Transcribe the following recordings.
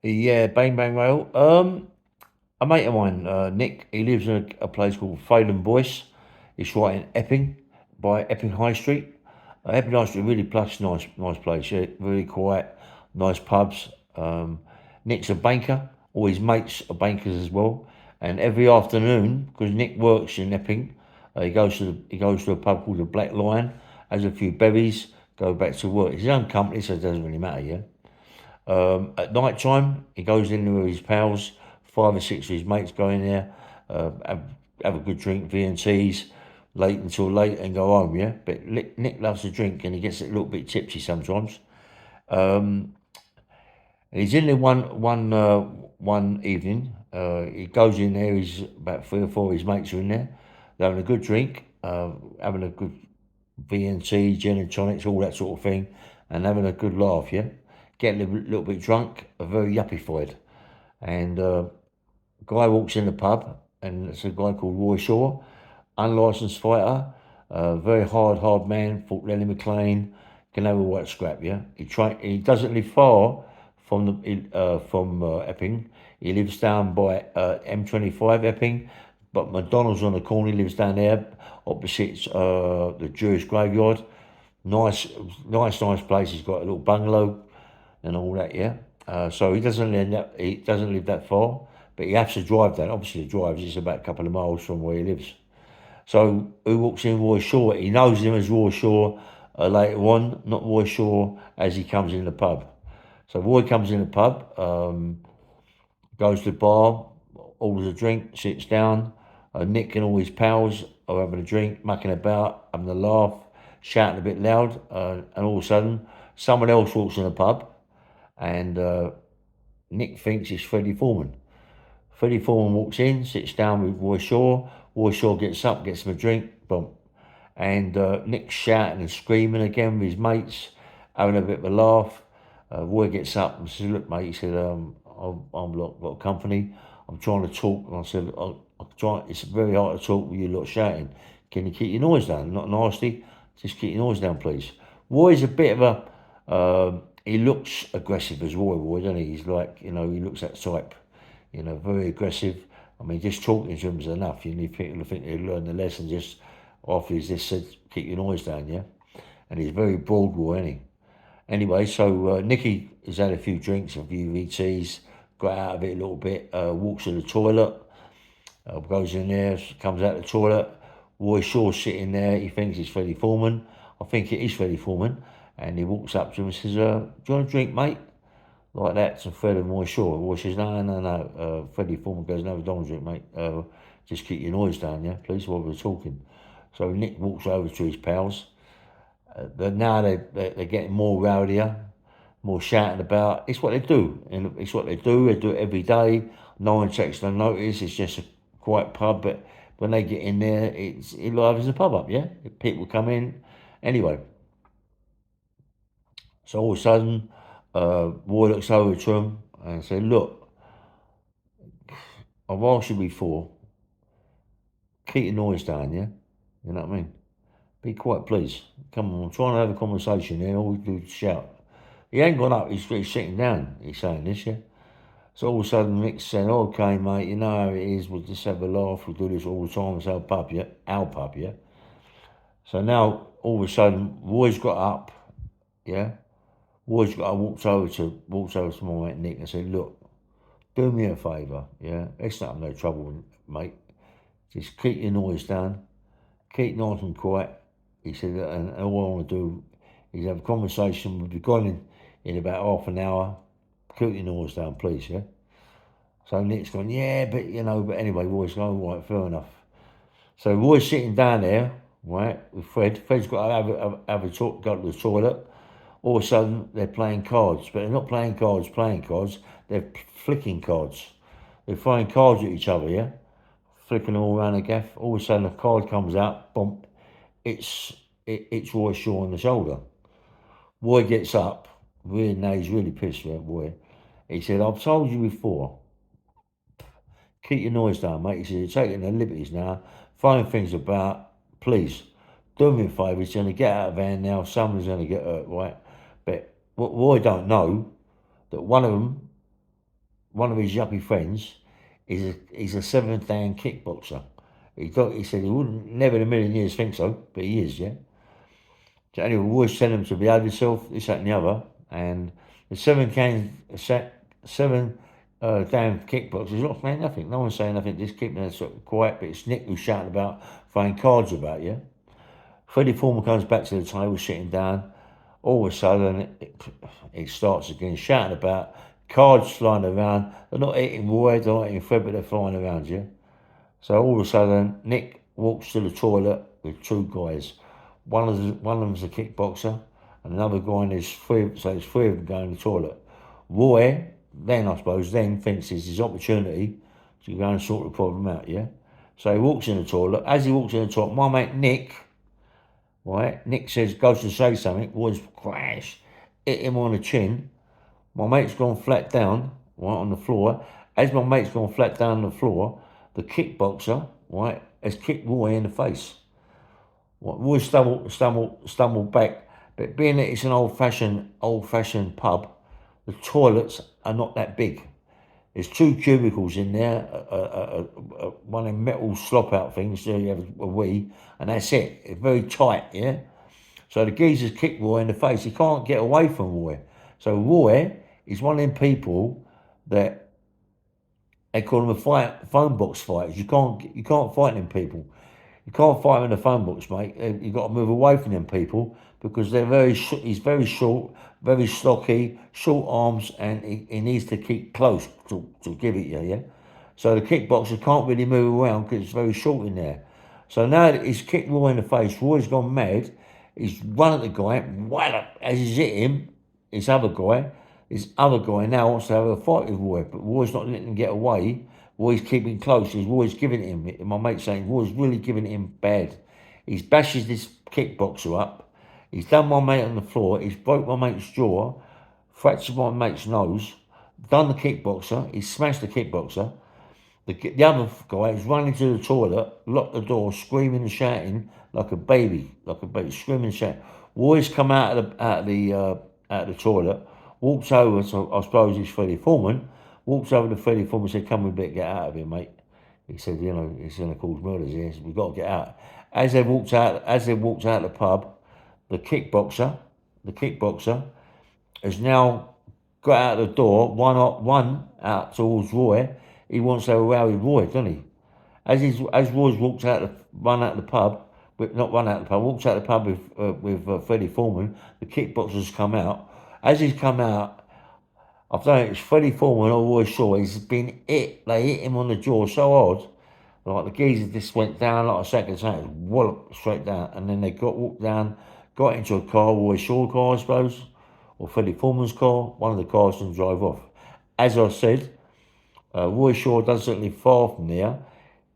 Yeah, bang bang rail. A mate of mine, Nick, he lives in a place called Phelan Boyce. It's right in Epping, by Epping High Street. Epping High Street, really plush, nice place. Yeah, really quiet, nice pubs. Nick's a banker. All his mates are bankers as well. And every afternoon, because Nick works in Epping, he goes to a pub called the Black Lion, has a few berries, go back to work. It's his own company, so it doesn't really matter. Yeah. At night time, he goes in there with his pals, five or six of his mates go in there, have a good drink, V&Ts, late until late, and go home. Yeah, but Nick loves to drink, and he gets a little bit tipsy sometimes. Um, and he's in there one evening. He goes in there. He's about three or four of his mates are in there. They're having a good drink, having a good V&T, gin and tonics, all that sort of thing, and having a good laugh. Yeah, getting a little bit drunk, very yuppified. And a guy walks in the pub, and it's a guy called Roy Shaw, unlicensed fighter, very hard man. Fought Lenny McLean, can have a white scrap. Yeah, he doesn't live far from Epping. He lives down by M25 Epping, but McDonald's on the corner. He lives down there, opposite the Jewish graveyard. Nice, nice place. He's got a little bungalow and all that. Yeah. So he doesn't live that far, but he has to drive that. Obviously, he drives. It's about a couple of miles from where he lives. So who walks in? Roy Shaw. He knows him as Roy Shaw later on, not Roy Shaw as he comes in the pub. So Roy comes in the pub, goes to the bar, orders a drink, sits down. Nick and all his pals are having a drink, mucking about, having a laugh, shouting a bit loud, and all of a sudden, someone else walks in the pub, and Nick thinks it's Freddie Foreman. Freddie Foreman walks in, sits down with Roy Shaw. Roy Shaw gets up, gets him a drink, boom. And Nick's shouting and screaming again with his mates, having a bit of a laugh. Roy gets up and says, "Look, mate," he said, I'm got company. I'm trying to talk." And I said, it's very hard to talk with you lot shouting. Can you keep your noise down? Not nasty. Just keep your noise down, please." Roy's a bit of he looks aggressive as Roy, doesn't he? He's like, he looks that type, very aggressive. I mean, just talking to him is enough. You need people to think they learn the lesson just after he's just said, "Keep your noise down," yeah? And he's very broad, Roy, isn't he? Anyway, so Nicky has had a few drinks, a few VTs, got out of it a little bit, walks to the toilet, goes in there, comes out the toilet. Roy Shaw's sitting there. He thinks it's Freddie Foreman. I think it is Freddie Foreman. And he walks up to him and says, "Do you want a drink, mate?" Like that to Fred and Roy Shaw. Roy says, "No. Freddie Foreman goes, "No, don't drink, mate. Just keep your noise down, yeah, please, while we're talking." So Nick walks over to his pals. Now they're getting more rowdier, more shouting about. It's what they do, and it's what they do. They do it every day. No one takes no notice. It's just a quiet pub, but when they get in there, it livens the pub up. Yeah, people come in. Anyway, so all of a sudden, Roy looks over to him and said, "Look, I've asked you before. Keep your noise down, yeah. You know what I mean? Be quiet, please. Come on, I'm trying to have a conversation here. All we do is shout." He ain't gone up. He's sitting down. He's saying this, yeah. So all of a sudden, Nick's saying, "Okay, mate, you know how it is. We'll just have a laugh. We'll do this all the time. It's our pub, yeah? Our pub, yeah?" So now, all of a sudden, Roy's got up, yeah? Roy's got walks over to my mate Nick and said, "Look, do me a favour, yeah? It's not no trouble, mate. Just keep your noise down. Keep nice and quiet." He said, "And all I want to do is have a conversation. We'll be gone in about half an hour. Keep your noise down, please, yeah?" So Nick's going, "Yeah, but anyway, Roy's going, "All right, fair enough." So Roy's sitting down there, right, with Fred. Fred's got to have a talk, go to the toilet. All of a sudden, they're playing cards, but they're not playing cards. They're flicking cards. They're throwing cards at each other, yeah? Flicking them all around the gaff. All of a sudden, a card comes out, bump. It's Roy Shaw on the shoulder. Roy gets up. Now he's really pissed, yeah, Roy. He said, "I've told you before, keep your noise down, mate." He said, "You're taking the liberties now, throwing things about. Please, do me a favour. He's going to get out of van now. Someone's going to get hurt, right?" But what Roy don't know, that one of them one of his yuppie friends he's a seventh dan kickboxer. He said he wouldn't never in a million years think so, but he is, yeah. So anyway, we always tell him to behave himself, this, that, and the other. And the seven damn kickboxers not saying nothing. No one's saying nothing. Just keeping it sort of quiet. But it's Nick who's shouting about throwing cards about, yeah. Freddie Foreman comes back to the table, sitting down. All of a sudden, it starts again, shouting about cards flying around. They're not eating Roy, they're not eating Fred, but they're flying around, yeah. So all of a sudden, Nick walks to the toilet with two guys. One of them's a kickboxer, and another guy, and there's three. So there's three of them going to the toilet. Roy, then I suppose, then thinks it's his opportunity to go and sort the problem out. Yeah. So he walks in the toilet. As he walks in the toilet, my mate Nick, right? Nick goes to say something. Roy's crash, hit him on the chin. My mate's gone flat down, right, on the floor. As my mate's gone flat down on the floor, the kickboxer, right, has kicked Roy in the face. Right, Roy stumbled back, but being that it's an old-fashioned pub, the toilets are not that big. There's two cubicles in there, one of them metal slop-out things, so you have a wee, and that's it. It's very tight, yeah? So the geezer's kicked Roy in the face. He can't get away from Roy. So Roy is one of them people that they call them phone box fighters. You can't fight them people. You can't fight them in the phone box, mate. You've got to move away from them people because he's very short, very stocky, short arms, and he needs to keep close to give it you, yeah? So the kickboxer can't really move around because it's very short in there. So now that he's kicked Roy in the face, Roy's gone mad. He's run at the guy, whallop, as he's hit him, this other guy now wants to have a fight with Roy, but Roy's not letting him get away. Roy's keeping close. Roy's giving it him. My mate's saying Roy's really giving it him bad. He's bashes this kickboxer up. He's done my mate on the floor. He's broke my mate's jaw, fractured my mate's nose, done the kickboxer. He's smashed the kickboxer. The other guy is running to the toilet, locked the door, screaming and shouting like a baby, screaming and shouting. Roy's come out of the toilet, walks over to, I suppose it's Freddie Foreman, walks over to Freddie Foreman and said, "Come, we better get out of here, mate." He said, "You know, it's going to cause murders here, so we've got to get out." As they walked out of the pub, the kickboxer has now got out of the door, one out towards Roy. He wants to have a row with Roy, doesn't he? As Roy's walked out, walks out of the pub with Freddie Foreman. The kickboxer's come out. As he's come out, I don't know if it's Freddie Foreman or Roy Shaw. He's been hit. They hit him on the jaw so hard, like the geezer just went down like a sack of potatoes, wallop straight down, and then they walked down, got into a car, Roy Shaw car, I suppose, or Freddie Foreman's car. One of the cars and drove off. As I said, Roy Shaw doesn't live far from there.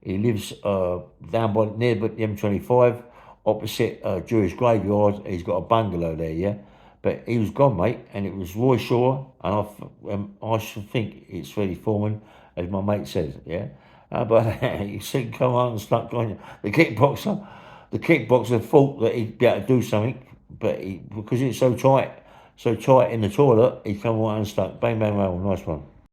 He lives down near the M25, opposite Jewish graveyard. He's got a bungalow there, yeah. But he was gone, mate, and it was Roy Shaw, and I should think it's Freddie Foreman, as my mate says, yeah. But you see, come on and start going. The kickboxer thought that he'd be able to do something, but because it's so tight in the toilet, he come on and stuck. Bang, bang, bang, nice one.